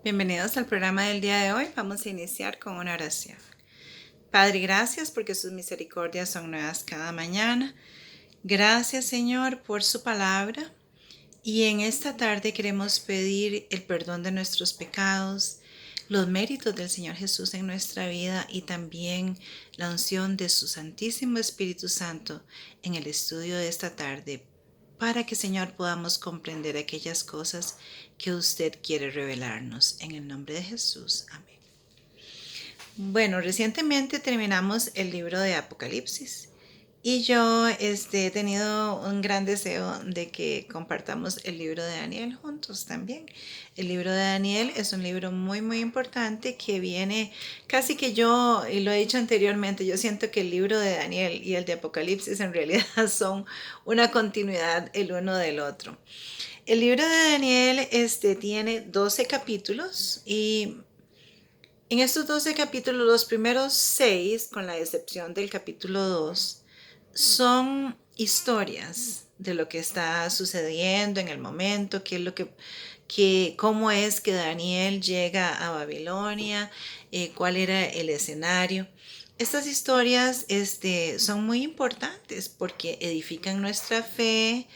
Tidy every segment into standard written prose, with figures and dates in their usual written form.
Bienvenidos al programa del día de hoy. Vamos a iniciar con una oración. Padre, gracias porque sus misericordias son nuevas cada mañana. Gracias, Señor, por su palabra. Y en esta tarde queremos pedir el perdón de nuestros pecados, los méritos del Señor Jesús en nuestra vida y también la unción de su Santísimo Espíritu Santo en el estudio de esta tarde, para que, Señor, podamos comprender aquellas cosas que usted quiere revelarnos. En el nombre de Jesús. Amén. Bueno, recientemente terminamos el libro de Apocalipsis y yo he tenido un gran deseo de que compartamos el libro de Daniel juntos también. El libro de Daniel es un libro muy importante que viene casi que yo, y lo he dicho anteriormente, yo siento que el libro de Daniel y el de Apocalipsis en realidad son una continuidad el uno del otro. El libro de Daniel tiene 12 capítulos y en estos 12 capítulos, los primeros 6, con la excepción del capítulo 2, son historias de lo que está sucediendo en el momento, cómo es que Daniel llega a Babilonia, cuál era el escenario. Estas historias son muy importantes porque edifican nuestra fe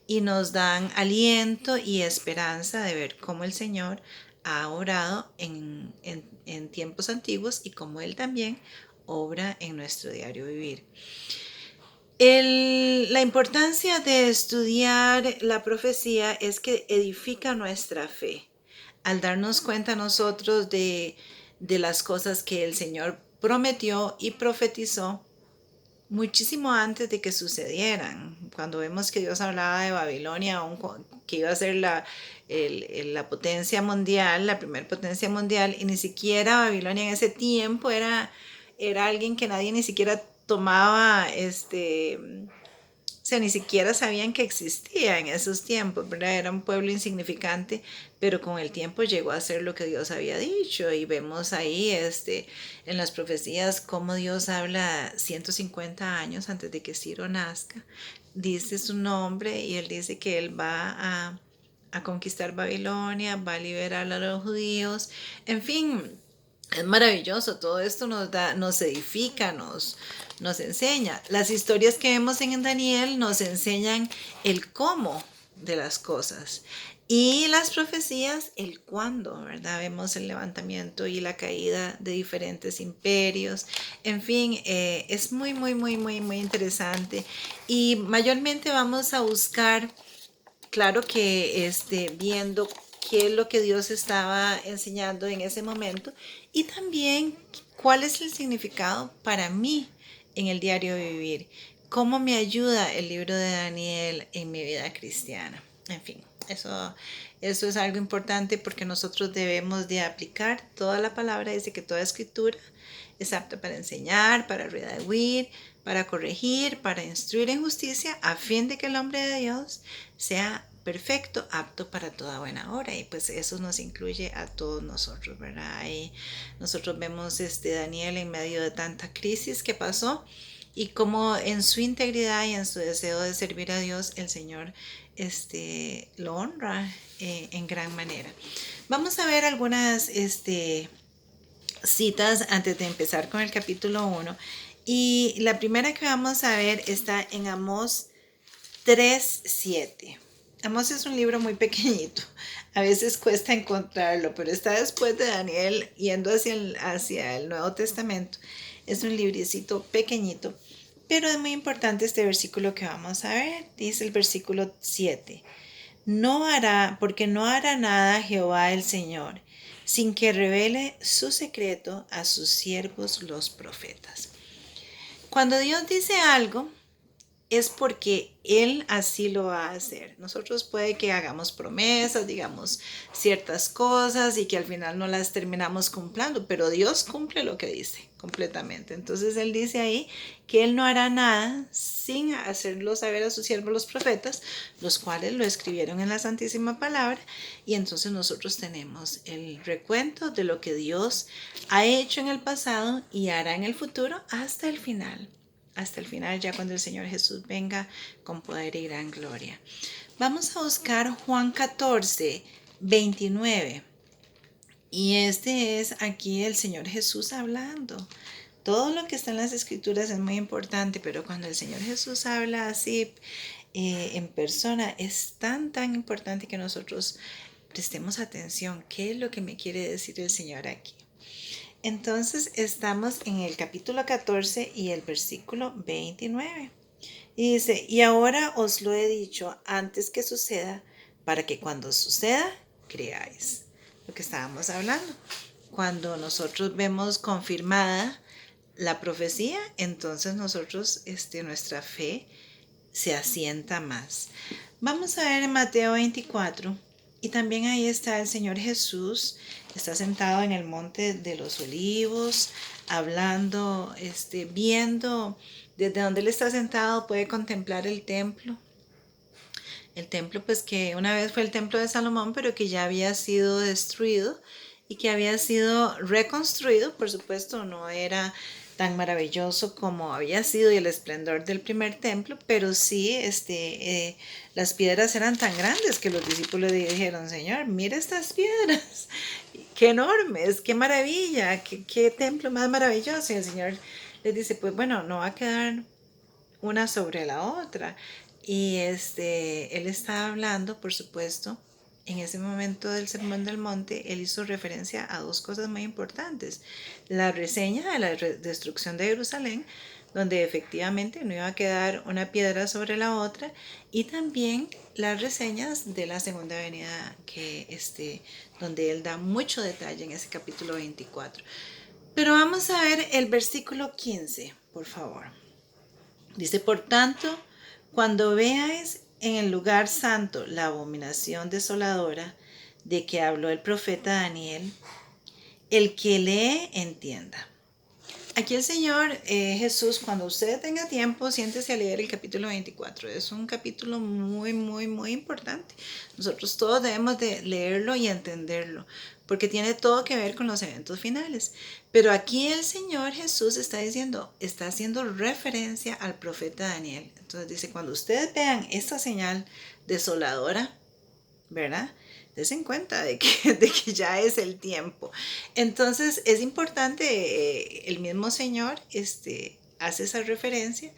y nos dan aliento y esperanza de ver cómo el Señor ha obrado en tiempos antiguos y cómo Él también obra en nuestro diario vivir. La importancia de estudiar la profecía es que edifica nuestra fe al darnos cuenta nosotros de las cosas que el Señor prometió y profetizó muchísimo antes de que sucedieran. Cuando vemos que Dios hablaba de Babilonia, que iba a ser la potencia mundial, la primera potencia mundial, y ni siquiera Babilonia en ese tiempo era alguien que nadie ni siquiera tomaba, o sea, ni siquiera sabían que existía en esos tiempos, ¿verdad? Era un pueblo insignificante, pero con el tiempo llegó a ser lo que Dios había dicho. Y vemos ahí en las profecías cómo Dios habla 150 años antes de que Ciro nazca. Dice su nombre y él dice que él va a conquistar Babilonia, va a liberar a los judíos. En fin, es maravilloso, todo esto nos edifica, nos enseña. Las historias que vemos en Daniel nos enseñan el cómo de las cosas y las profecías el cuándo, ¿verdad? Vemos el levantamiento y la caída de diferentes imperios. En fin, es muy interesante y mayormente vamos a buscar, claro que viendo qué es lo que Dios estaba enseñando en ese momento y también cuál es el significado para mí en el diario vivir, cómo me ayuda el libro de Daniel en mi vida cristiana. En fin, eso es algo importante porque nosotros debemos de aplicar toda la palabra. Dice que toda escritura es apta para enseñar, para redarguir, para corregir, para instruir en justicia, a fin de que el hombre de Dios sea perfecto, apto para toda buena obra. Y pues eso nos incluye a todos nosotros, ¿verdad? Y nosotros vemos Daniel en medio de tanta crisis que pasó y como en su integridad y en su deseo de servir a Dios, el Señor lo honra en gran manera. Vamos a ver algunas citas antes de empezar con el capítulo 1. Y la primera que vamos a ver está en Amós 3:7. Amós es un libro muy pequeñito, a veces cuesta encontrarlo, pero está después de Daniel yendo hacia el Nuevo Testamento. Es un librecito pequeñito, pero es muy importante este versículo que vamos a ver. Dice el versículo 7. Porque no hará nada Jehová el Señor, sin que revele su secreto a sus siervos los profetas. Cuando Dios dice algo, es porque Él así lo va a hacer. Nosotros puede que hagamos promesas, digamos ciertas cosas y que al final no las terminamos cumpliendo, pero Dios cumple lo que dice completamente. Entonces Él dice ahí que Él no hará nada sin hacerlo saber a sus siervos los profetas, los cuales lo escribieron en la Santísima Palabra, y entonces nosotros tenemos el recuento de lo que Dios ha hecho en el pasado y hará en el futuro hasta el final. Hasta el final, ya cuando el Señor Jesús venga con poder y gran gloria. Vamos a buscar Juan 14, 29. Y este es aquí el Señor Jesús hablando. Todo lo que está en las escrituras es muy importante, pero cuando el Señor Jesús habla así en persona, es tan importante que nosotros prestemos atención. ¿Qué es lo que me quiere decir el Señor aquí? Entonces estamos en el capítulo 14 y el versículo 29. Y dice, y ahora os lo he dicho antes que suceda, para que cuando suceda, creáis. Lo que estábamos hablando. Cuando nosotros vemos confirmada la profecía, entonces nosotros, nuestra fe se asienta más. Vamos a ver en Mateo 24, y también ahí está el Señor Jesús, está sentado en el monte de los olivos, hablando, viendo desde donde él está sentado, puede contemplar el templo. El templo, pues que una vez fue el templo de Salomón, pero que ya había sido destruido y que había sido reconstruido. Por supuesto, no era tan maravilloso como había sido y el esplendor del primer templo, pero sí las piedras eran tan grandes que los discípulos le dijeron, Señor, mira estas piedras, qué enormes, qué maravilla, qué templo más maravilloso. Y el Señor les dice, pues bueno, no va a quedar una sobre la otra. Y él estaba hablando, por supuesto, en ese momento del Sermón del Monte, él hizo referencia a dos cosas muy importantes. La reseña de la destrucción de Jerusalén, donde efectivamente no iba a quedar una piedra sobre la otra, y también las reseñas de la segunda venida, donde él da mucho detalle en ese capítulo 24. Pero vamos a ver el versículo 15, por favor. Dice, por tanto, cuando veáis en el lugar santo la abominación desoladora de que habló el profeta Daniel, el que lee entienda. Aquí el Señor Jesús, cuando usted tenga tiempo, siéntese a leer el capítulo 24. Es un capítulo muy importante. Nosotros todos debemos de leerlo y entenderlo, porque tiene todo que ver con los eventos finales. Pero aquí el Señor Jesús está haciendo referencia al profeta Daniel. Entonces dice, cuando ustedes vean esta señal desoladora, ¿verdad? Desen cuenta de que ya es el tiempo. Entonces es importante, el mismo Señor hace esa referencia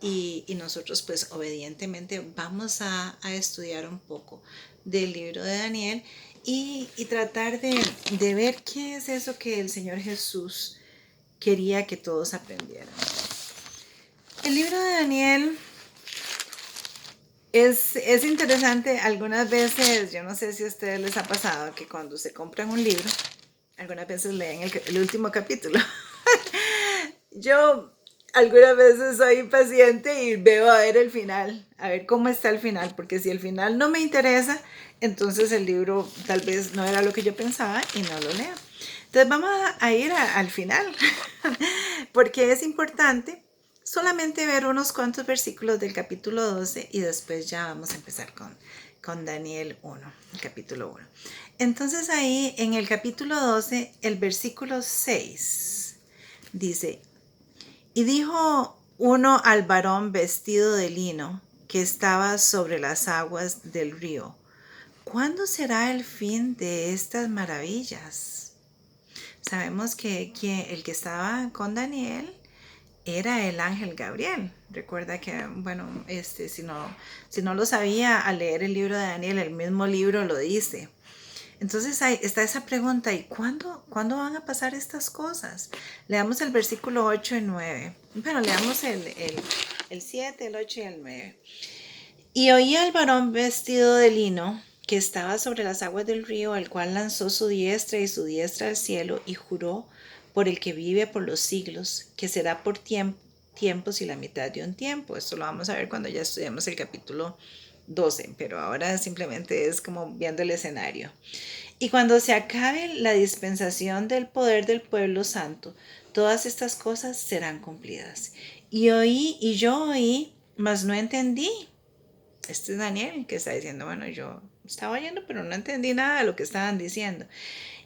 y nosotros pues obedientemente vamos a estudiar un poco del libro de Daniel y tratar de ver qué es eso que el Señor Jesús quería que todos aprendieran. El libro de Daniel es interesante. Algunas veces, yo no sé si a ustedes les ha pasado que cuando se compran un libro, algunas veces leen el último capítulo. Yo algunas veces soy impaciente y veo a ver el final, a ver cómo está el final, porque si el final no me interesa, entonces el libro tal vez no era lo que yo pensaba y no lo leo. Entonces vamos a ir al final, porque es importante solamente ver unos cuantos versículos del capítulo 12 y después ya vamos a empezar con Daniel 1, el capítulo 1. Entonces ahí en el capítulo 12, el versículo 6 dice, y dijo uno al varón vestido de lino que estaba sobre las aguas del río, ¿cuándo será el fin de estas maravillas? Sabemos que el que estaba con Daniel era el ángel Gabriel. Recuerda que, bueno, si no lo sabía, al leer el libro de Daniel, el mismo libro lo dice. Entonces ahí está esa pregunta, ¿y cuándo van a pasar estas cosas? Leamos el versículo 8 y 9. Bueno, leamos el 7, el 8 y el 9. Y oí al varón vestido de lino que estaba sobre las aguas del río, el cual lanzó su diestra y su diestra al cielo y juró por el que vive por los siglos, que será por tiempos y la mitad de un tiempo. Esto lo vamos a ver cuando ya estudiemos el capítulo 12, pero ahora simplemente es como viendo el escenario. Y cuando se acabe la dispensación del poder del pueblo santo, todas estas cosas serán cumplidas. Y yo oí, mas no entendí. Este es Daniel que está diciendo, bueno, yo estaba oyendo, pero no entendí nada de lo que estaban diciendo.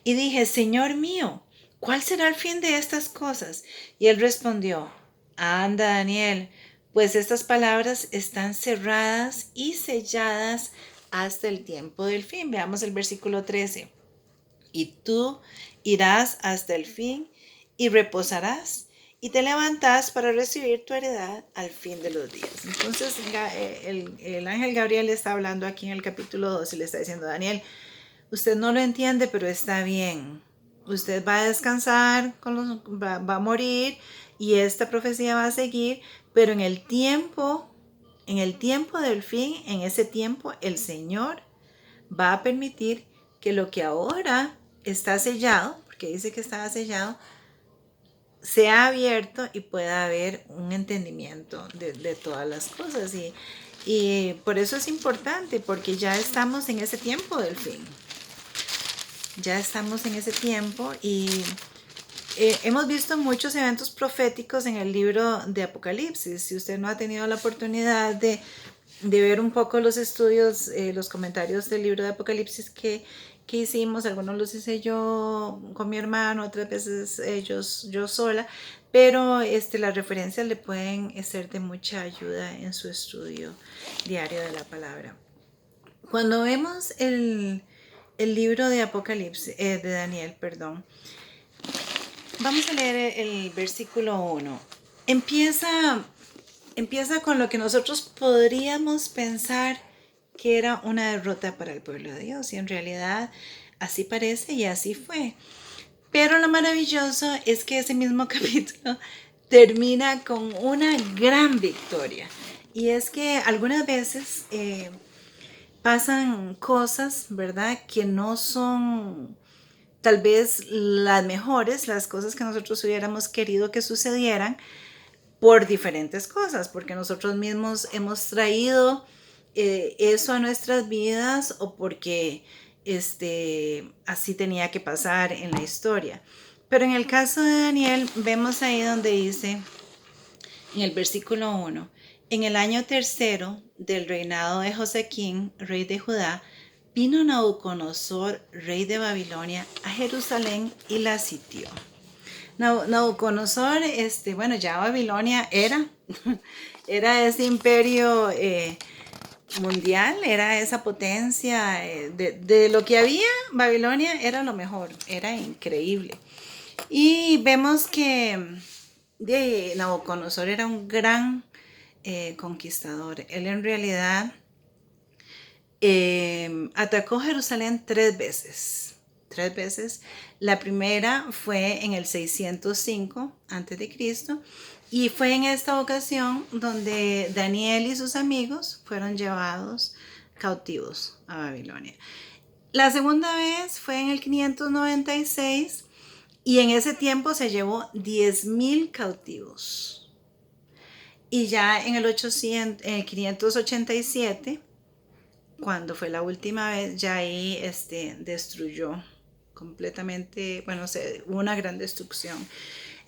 Y dije, Señor mío, ¿cuál será el fin de estas cosas? Y él respondió, anda, Daniel, pues estas palabras están cerradas y selladas hasta el tiempo del fin. Veamos el versículo 13. y tú irás hasta el fin y reposarás y te levantas para recibir tu heredad al fin de los días. Entonces el ángel Gabriel está hablando aquí en el capítulo 2 y le está diciendo: Daniel, usted no lo entiende, pero está bien. Usted va a descansar, va a morir y esta profecía va a seguir, pero en el tiempo del fin, en ese tiempo, el Señor va a permitir que lo que ahora está sellado, porque dice que estaba sellado, sea abierto y pueda haber un entendimiento de todas las cosas. Y por eso es importante, porque ya estamos en ese tiempo del fin. Ya estamos en ese tiempo y hemos visto muchos eventos proféticos en el libro de Apocalipsis. Si usted no ha tenido la oportunidad de ver un poco los estudios, los comentarios del libro de Apocalipsis que hicimos, algunos los hice yo con mi hermano, otras veces yo sola, pero las referencias le pueden ser de mucha ayuda en su estudio diario de la palabra. Cuando vemos el libro de Apocalipsis, de Daniel, perdón, vamos a leer el versículo 1. Empieza con lo que nosotros podríamos pensar que era una derrota para el pueblo de Dios, y en realidad así parece y así fue. Pero lo maravilloso es que ese mismo capítulo termina con una gran victoria. Y es que algunas veces pasan cosas, ¿verdad?, que no son tal vez las mejores, las cosas que nosotros hubiéramos querido que sucedieran, por diferentes cosas, porque nosotros mismos hemos traído eso a nuestras vidas, o porque así tenía que pasar en la historia. Pero en el caso de Daniel, vemos ahí donde dice, en el versículo 1, en el año tercero del reinado de Josequín, rey de Judá, vino Nabucodonosor, rey de Babilonia, a Jerusalén y la sitió. Nabucodonosor, bueno, ya Babilonia era ese imperio mundial, era esa potencia, de lo que había, Babilonia era lo mejor, era increíble. Y vemos que Nabucodonosor era un gran conquistador. Él en realidad atacó Jerusalén 3 veces. 3 veces. La primera fue en el 605 a.C. y fue en esta ocasión donde Daniel y sus amigos fueron llevados cautivos a Babilonia. La segunda vez fue en el 596 y en ese tiempo se llevó 10,000 cautivos. Y ya en el 587, cuando fue la última vez, ya ahí destruyó completamente, bueno, hubo una gran destrucción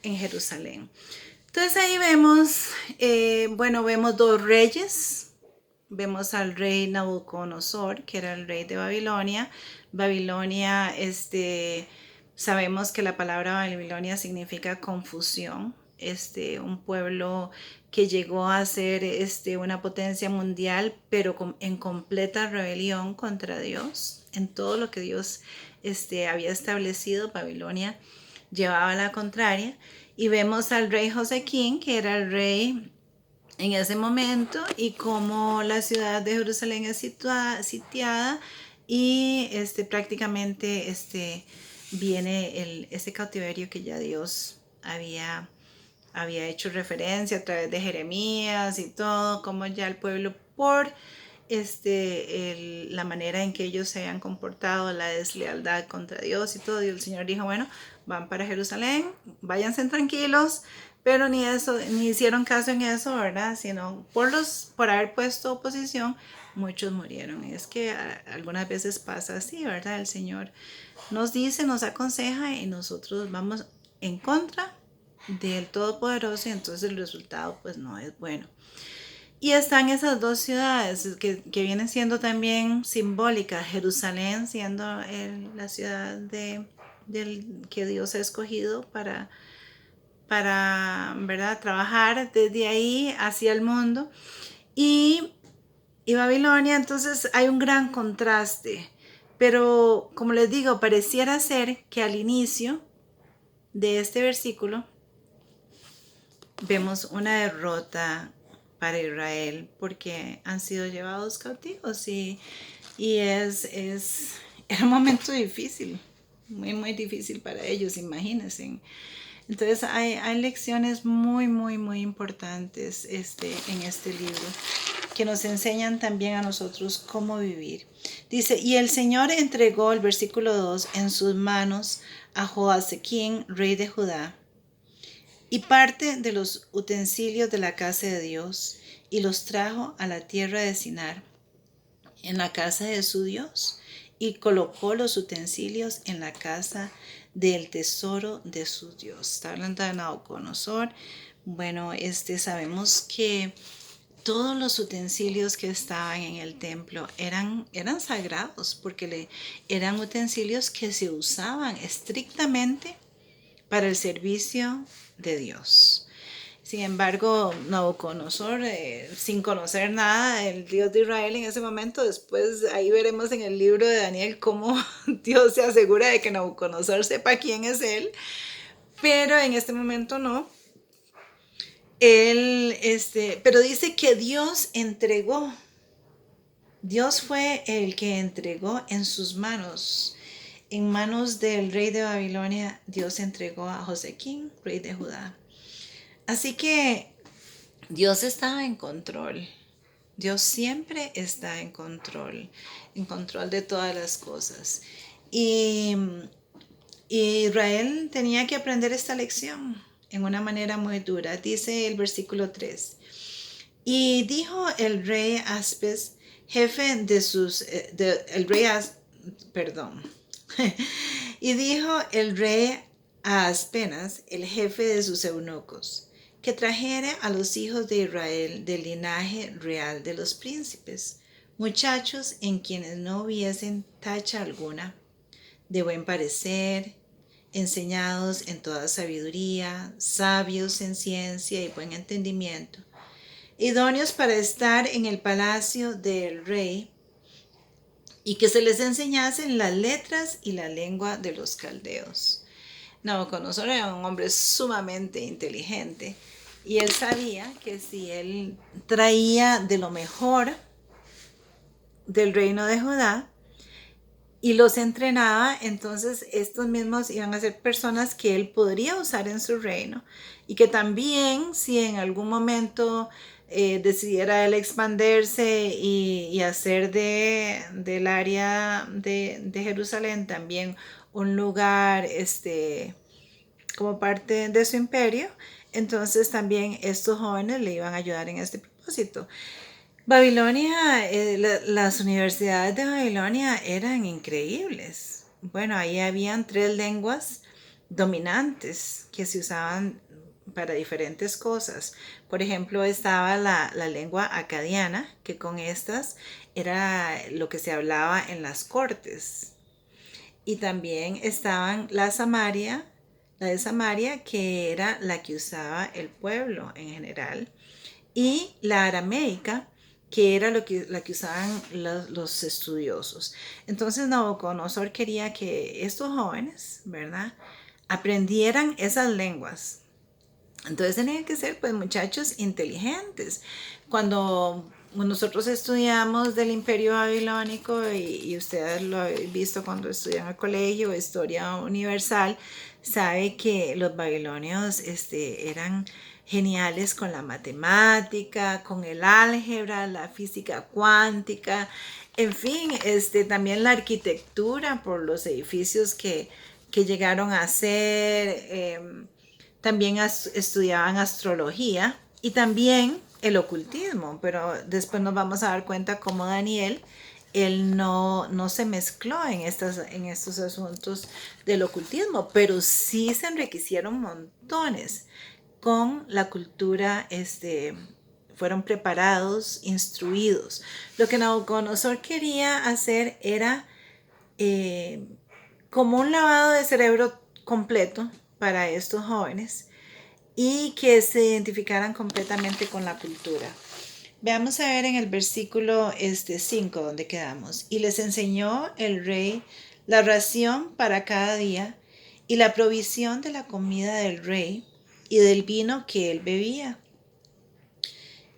en Jerusalén. Entonces ahí vemos, vemos 2 reyes. Vemos al rey Nabucodonosor, que era el rey de Babilonia. Babilonia, sabemos que la palabra Babilonia significa confusión. Un pueblo que llegó a ser una potencia mundial, pero en completa rebelión contra Dios. En todo lo que Dios había establecido, Babilonia llevaba la contraria. Y vemos al rey Josequín, que era el rey en ese momento, y cómo la ciudad de Jerusalén es sitiada y prácticamente viene ese cautiverio que ya Dios había hecho referencia a través de Jeremías y todo, como ya el pueblo, por la manera en que ellos se habían comportado, la deslealtad contra Dios y todo, y el Señor dijo, bueno, van para Jerusalén, váyanse tranquilos, pero ni hicieron caso en eso, ¿verdad? Sino por haber puesto oposición, muchos murieron. Y es que algunas veces pasa así, ¿verdad? El Señor nos dice, nos aconseja y nosotros vamos en contra del Todopoderoso, y entonces el resultado pues no es bueno. Y están esas 2 ciudades que vienen siendo también simbólicas. Jerusalén siendo la ciudad que Dios ha escogido para ¿verdad?, trabajar desde ahí hacia el mundo. Y Babilonia, entonces hay un gran contraste. Pero como les digo, pareciera ser que al inicio de este versículo vemos una derrota para Israel porque han sido llevados cautivos y era un momento difícil, muy, muy difícil para ellos, imagínense. Entonces hay lecciones muy, muy, muy importantes en este libro que nos enseñan también a nosotros cómo vivir. Dice, y el Señor entregó, el versículo 2, en sus manos a Joaquín, rey de Judá, y parte de los utensilios de la casa de Dios, y los trajo a la tierra de Sinar, en la casa de su Dios, y colocó los utensilios en la casa del tesoro de su Dios. Está hablando de Nabucodonosor. Bueno, sabemos que todos los utensilios que estaban en el templo eran sagrados porque eran utensilios que se usaban estrictamente para el servicio de Dios. Sin embargo, Nabucodonosor, sin conocer nada del Dios de Israel en ese momento, después ahí veremos en el libro de Daniel cómo Dios se asegura de que Nabucodonosor sepa quién es él, pero en este momento no. Pero dice que Dios fue el que entregó en sus manos, en manos del rey de Babilonia, Dios entregó a Josequín, rey de Judá. Así que Dios estaba en control. Dios siempre está en control de todas las cosas. Y Israel tenía que aprender esta lección en una manera muy dura. Dice el versículo 3. Y dijo el rey Aspes, jefe de sus, perdón. Y dijo el rey a Aspenas, el jefe de sus eunucos, que trajere a los hijos de Israel del linaje real de los príncipes, muchachos en quienes no hubiesen tacha alguna, de buen parecer, enseñados en toda sabiduría, sabios en ciencia y buen entendimiento, idóneos para estar en el palacio del rey, y que se les enseñasen las letras y la lengua de los caldeos. Nabucodonosor era un hombre sumamente inteligente y él sabía que si él traía de lo mejor del reino de Judá y los entrenaba, entonces estos mismos iban a ser personas que él podría usar en su reino y que también si en algún momento decidiera él expandirse y hacer del área de Jerusalén también un lugar como parte de su imperio, entonces también estos jóvenes le iban a ayudar en este propósito. Babilonia, las universidades de Babilonia eran increíbles. Bueno, ahí habían 3 lenguas dominantes que se usaban para diferentes cosas. Por ejemplo, estaba la lengua acadiana, que con estas era lo que se hablaba en las cortes. Y también estaban la de Samaria, que era la que usaba el pueblo en general, y la arameica, que era la que usaban los estudiosos. Entonces Nabucodonosor quería que estos jóvenes, ¿verdad?, aprendieran esas lenguas. Entonces tenían que ser pues muchachos inteligentes. Cuando nosotros estudiamos del imperio babilónico y ustedes lo han visto cuando estudian el colegio, historia universal, sabe que los babilonios eran geniales con la matemática, con el álgebra, la física cuántica, en fin, también la arquitectura por los edificios que llegaron a hacer. También estudiaban astrología y también el ocultismo, pero después nos vamos a dar cuenta cómo Daniel, él no se mezcló en estos asuntos del ocultismo, pero sí se enriquecieron montones con la cultura, fueron preparados, instruidos. Lo que Nabucodonosor quería hacer era como un lavado de cerebro completo para estos jóvenes y que se identificaran completamente con la cultura. Veamos a ver en el versículo 5 donde quedamos. Y les enseñó el rey la ración para cada día y la provisión de la comida del rey y del vino que él bebía.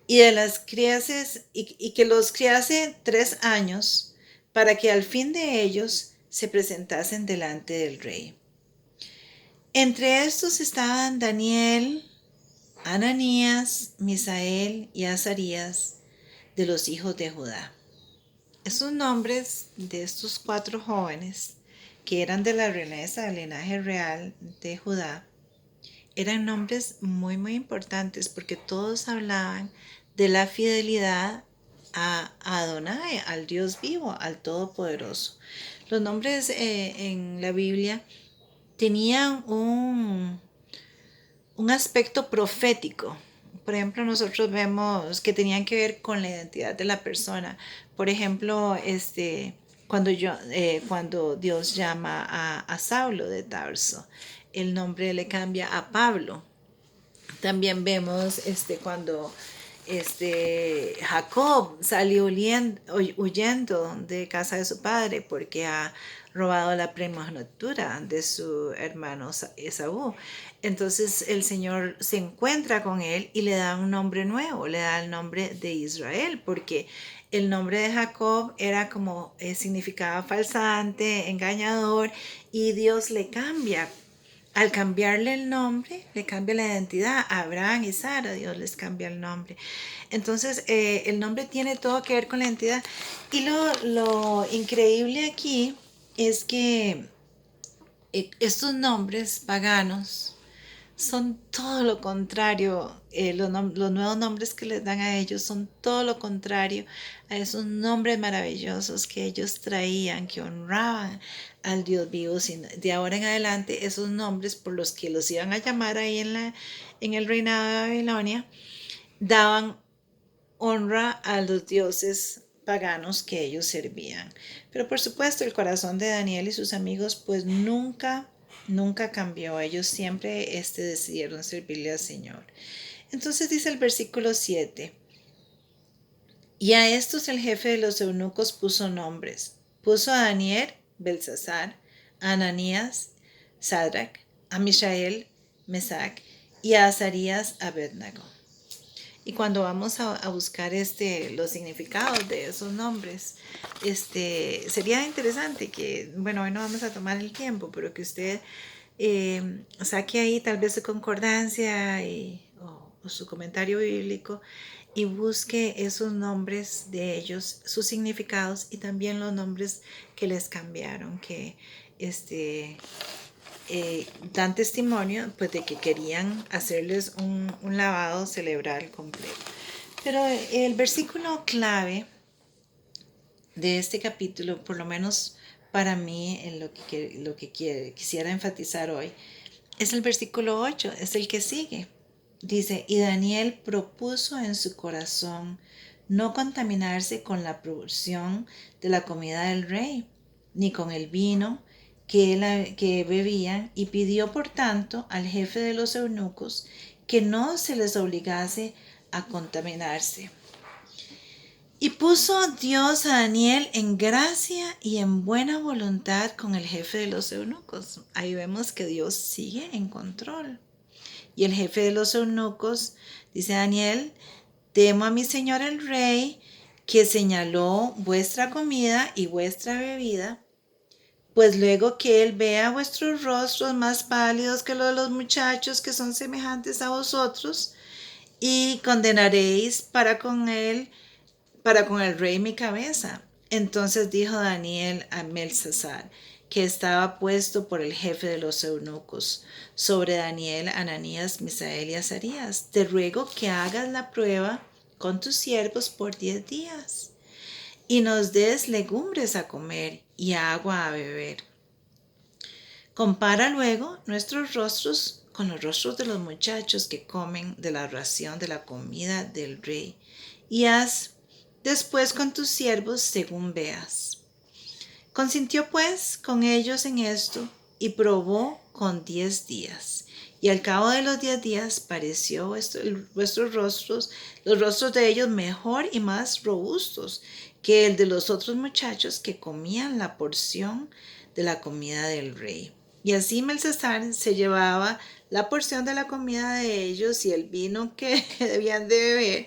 Y de las criases, y que los criase 3 años, para que al fin de ellos se presentasen delante del rey. Entre estos estaban Daniel, Ananías, Misael y Azarías, de los hijos de Judá. Esos nombres de estos 4 jóvenes, que eran de la realeza del linaje real de Judá, eran nombres muy, muy importantes porque todos hablaban de la fidelidad a Adonai, al Dios vivo, al Todopoderoso. Los nombres en la Biblia tenían un aspecto profético. Por ejemplo, nosotros vemos que tenían que ver con la identidad de la persona. Por ejemplo, cuando Dios llama a Saulo de Tarso, el nombre le cambia a Pablo. También vemos cuando Jacob salió huyendo de casa de su padre porque ha robado la primogenitura de su hermano Esaú. Entonces el Señor se encuentra con él y le da un nombre nuevo, le da el nombre de Israel, porque el nombre de Jacob era como significaba falsante, engañador, y Dios le cambia. Al cambiarle el nombre, le cambia la identidad. A Abraham y Sara, Dios les cambia el nombre. Entonces, el nombre tiene todo que ver con la identidad. Y lo increíble aquí es que estos nombres paganos son todo lo contrario. Los nuevos nombres que les dan a ellos son todo lo contrario a esos nombres maravillosos que ellos traían, que honraban al Dios vivo. De ahora en adelante, esos nombres por los que los iban a llamar ahí en el reinado de Babilonia, daban honra a los dioses paganos que ellos servían. Pero por supuesto, el corazón de Daniel y sus amigos pues nunca cambió. Ellos siempre decidieron servirle al Señor. Entonces dice el versículo 7. Y a estos el jefe de los eunucos puso nombres. Puso a Daniel, Belsasar, a Ananías, Sadrach, a Mishael, Mesac, y a Azarías, Abednego. Y cuando vamos a buscar los significados de esos nombres, sería interesante que, bueno, hoy no vamos a tomar el tiempo, pero que usted saque ahí tal vez su concordancia o su comentario bíblico y busque esos nombres de ellos, sus significados y también los nombres que les cambiaron, que dan testimonio pues de que querían hacerles un lavado cerebral completo. Pero el versículo clave de este capítulo, por lo menos para mí, en lo que quisiera enfatizar hoy, es el versículo 8, es el que sigue. Dice, y Daniel propuso en su corazón no contaminarse con la porción de la comida del rey, ni con el vino que bebían, y pidió por tanto al jefe de los eunucos que no se les obligase a contaminarse. Y puso Dios a Daniel en gracia y en buena voluntad con el jefe de los eunucos. Ahí vemos que Dios sigue en control. Y el jefe de los eunucos dice a Daniel, temo a mi señor el rey, que señaló vuestra comida y vuestra bebida, pues luego que él vea vuestros rostros más pálidos que los de los muchachos que son semejantes a vosotros, y condenaréis para con el rey mi cabeza. Entonces dijo Daniel a Belsasar, que estaba puesto por el jefe de los eunucos, sobre Daniel, Ananías, Misael y Azarías, te ruego que hagas la prueba con tus siervos por 10 días, y nos des legumbres a comer y agua a beber. Compara luego nuestros rostros con los rostros de los muchachos que comen de la ración de la comida del rey, y haz después con tus siervos según veas. Consintió pues con ellos en esto, y probó con 10 días. Y al cabo de los 10 días pareció vuestros rostros, los rostros de ellos mejor y más robustos que el de los otros muchachos que comían la porción de la comida del rey. Y así Melcesar se llevaba la porción de la comida de ellos y el vino que debían de beber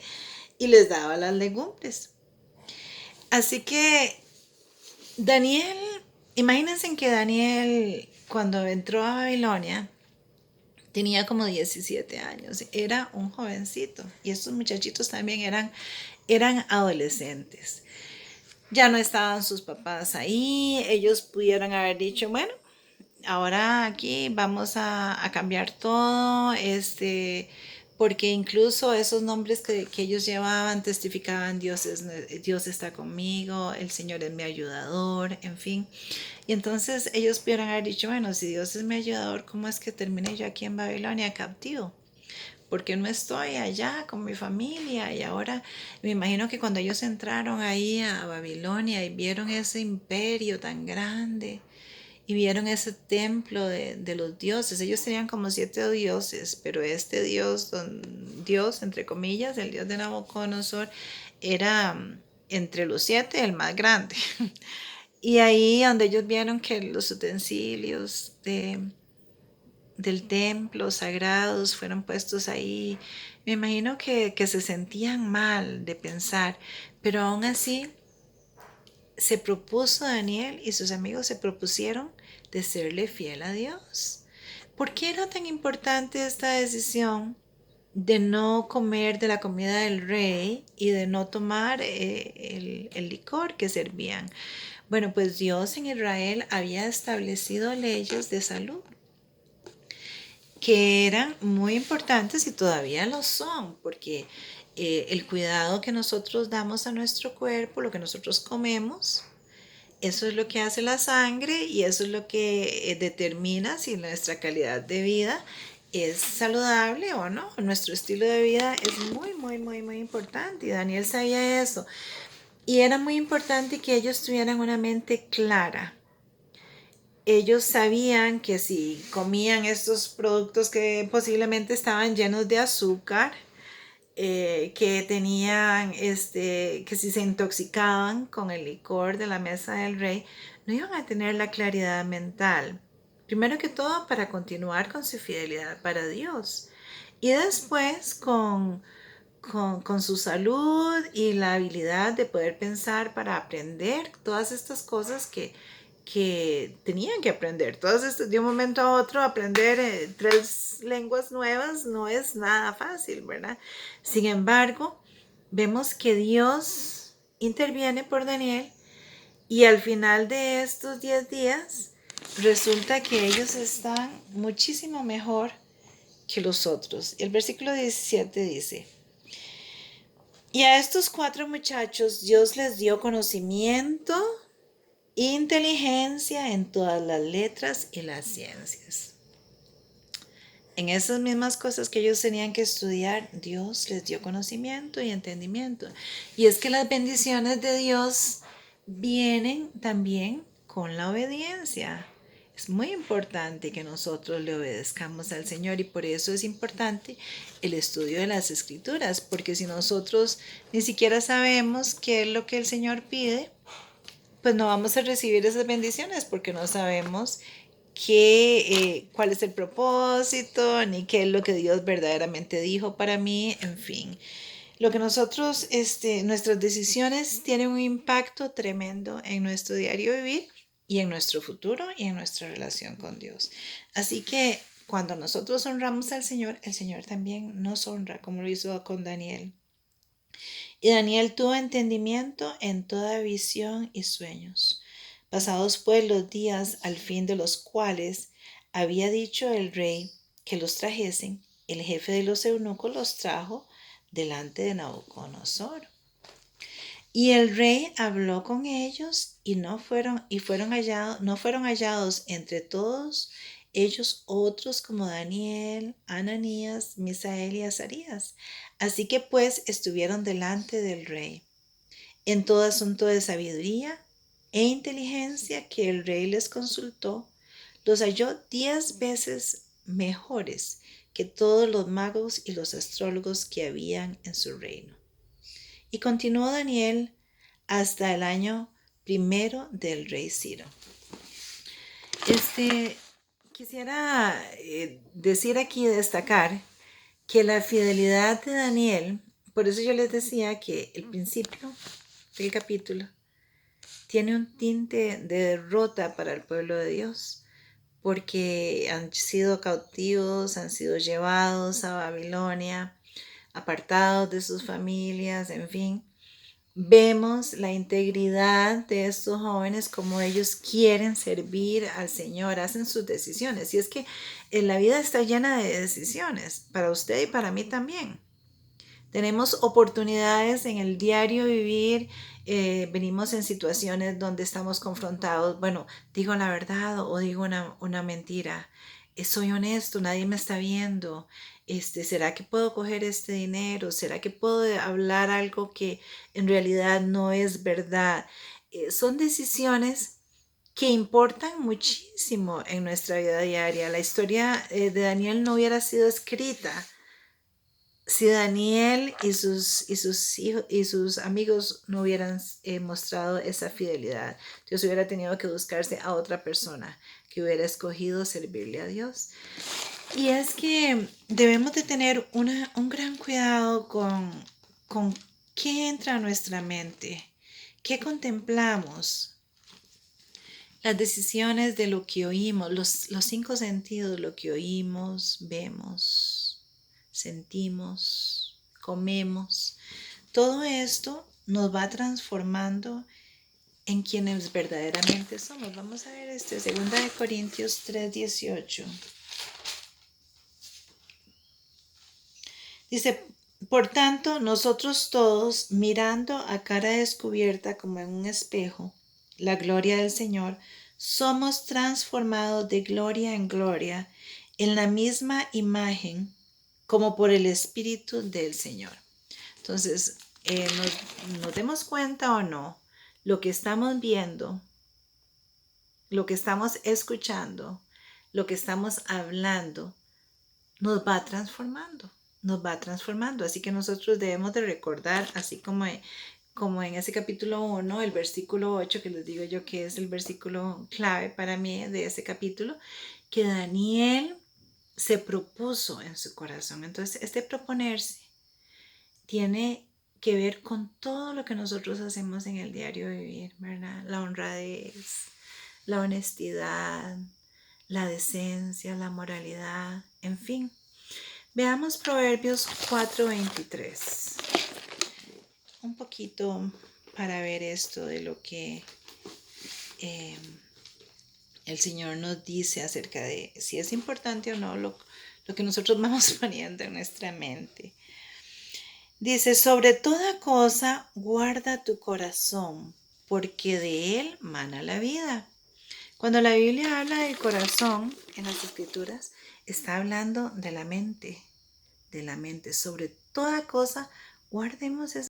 y les daba las legumbres. Así que Daniel, imagínense que Daniel cuando entró a Babilonia tenía como 17 años, era un jovencito y estos muchachitos también eran adolescentes. Ya no estaban sus papás ahí, ellos pudieran haber dicho, bueno, ahora aquí vamos a cambiar todo, porque incluso esos nombres que ellos llevaban testificaban Dios está conmigo, el Señor es mi ayudador, en fin. Y entonces ellos pudieran haber dicho, bueno, si Dios es mi ayudador, ¿cómo es que terminé yo aquí en Babilonia captivo? Porque no estoy allá con mi familia. Y ahora me imagino que cuando ellos entraron ahí a Babilonia y vieron ese imperio tan grande y vieron ese templo de los dioses, ellos tenían como 7 dioses, pero este Dios, entre comillas, el Dios de Nabucodonosor, era entre los 7 el más grande. Y ahí donde ellos vieron que los utensilios del templo sagrados fueron puestos ahí, me imagino que se sentían mal de pensar, pero aún así se propuso Daniel y sus amigos se propusieron de serle fiel a Dios. ¿Por qué era tan importante esta decisión de no comer de la comida del rey y de no tomar el licor que servían? Bueno, pues Dios en Israel había establecido leyes de salud que eran muy importantes y todavía lo son, porque el cuidado que nosotros damos a nuestro cuerpo, lo que nosotros comemos, eso es lo que hace la sangre y eso es lo que determina si nuestra calidad de vida es saludable o no. Nuestro estilo de vida es muy, muy, muy, muy importante y Daniel sabía eso. Y era muy importante que ellos tuvieran una mente clara. Ellos sabían que si comían estos productos que posiblemente estaban llenos de azúcar, que tenían, que si se intoxicaban con el licor de la mesa del rey, no iban a tener la claridad mental. Primero que todo, para continuar con su fidelidad para Dios. Y después con su salud y la habilidad de poder pensar para aprender todas estas cosas que tenían que aprender. Todas estas, de un momento a otro, aprender 3 lenguas nuevas no es nada fácil, ¿verdad? Sin embargo, vemos que Dios interviene por Daniel y al final de estos 10 días resulta que ellos están muchísimo mejor que los otros. El versículo 17 dice, y a estos 4 muchachos Dios les dio conocimiento, inteligencia en todas las letras y las ciencias. En esas mismas cosas que ellos tenían que estudiar, Dios les dio conocimiento y entendimiento. Y es que las bendiciones de Dios vienen también con la obediencia. Es muy importante que nosotros le obedezcamos al Señor y por eso es importante el estudio de las Escrituras, porque si nosotros ni siquiera sabemos qué es lo que el Señor pide, pues no vamos a recibir esas bendiciones porque no sabemos cuál es el propósito, ni qué es lo que Dios verdaderamente dijo para mí, en fin. Lo que nosotros, nuestras decisiones tienen un impacto tremendo en nuestro diario vivir y en nuestro futuro y en nuestra relación con Dios. Así que cuando nosotros honramos al Señor, el Señor también nos honra, como lo hizo con Daniel. Y Daniel tuvo entendimiento en toda visión y sueños. Pasados pues los días al fin de los cuales había dicho el rey que los trajesen, el jefe de los eunucos los trajo delante de Nabucodonosor. Y el rey habló con ellos y no fueron hallados entre todos ellos otros como Daniel, Ananías, Misael y Azarías. Así que pues estuvieron delante del rey en todo asunto de sabiduría e inteligencia que el rey les consultó. los halló 10 veces mejores que todos los magos y los astrólogos que habían en su reino. Y continuó Daniel hasta el año primero del rey Ciro. Quisiera decir aquí, destacar que la fidelidad de Daniel, por eso yo les decía que el principio del capítulo tiene un tinte de derrota para el pueblo de Dios, porque han sido cautivos, han sido llevados a Babilonia, apartados de sus familias, en fin. Vemos la integridad de estos jóvenes, como ellos quieren servir al Señor, hacen sus decisiones. Y es que la vida está llena de decisiones, para usted y para mí también. Tenemos oportunidades en el diario vivir, venimos en situaciones donde estamos confrontados, bueno, digo la verdad o digo una mentira. Soy honesto, nadie me está viendo. ¿Será que puedo coger este dinero? ¿Será que puedo hablar algo que en realidad no es verdad? Son decisiones que importan muchísimo en nuestra vida diaria. La historia de Daniel no hubiera sido escrita si Daniel y sus hijos y sus amigos no hubieran mostrado esa fidelidad. Dios hubiera tenido que buscarse a otra persona que hubiera escogido servirle a Dios. Y es que debemos de tener un gran cuidado con qué entra a nuestra mente, qué contemplamos, las decisiones de lo que oímos, los 5 sentidos, lo que oímos, vemos, sentimos, comemos. Todo esto nos va transformando en quienes verdaderamente somos. Vamos a ver 2 Corintios 3:18. Dice, por tanto, nosotros todos, mirando a cara descubierta como en un espejo, la gloria del Señor, somos transformados de gloria en gloria en la misma imagen como por el Espíritu del Señor. Entonces, nos demos cuenta o no, lo que estamos viendo, lo que estamos escuchando, lo que estamos hablando, nos va transformando, nos va transformando. Así que nosotros debemos de recordar, así como en ese capítulo 1, el versículo 8, que les digo yo que es el versículo clave para mí de ese capítulo, que Daniel se propuso en su corazón. Entonces, este proponerse tiene que ver con todo lo que nosotros hacemos en el diario vivir, ¿verdad? La honradez, la honestidad, la decencia, la moralidad, en fin. Veamos Proverbios 4:23. Un poquito para ver esto de lo que el Señor nos dice acerca de si es importante o no lo que nosotros vamos poniendo en nuestra mente. Dice, sobre toda cosa guarda tu corazón, porque de él mana la vida. Cuando la Biblia habla del corazón en las Escrituras, está hablando de la mente. Sobre toda cosa, guardemos esa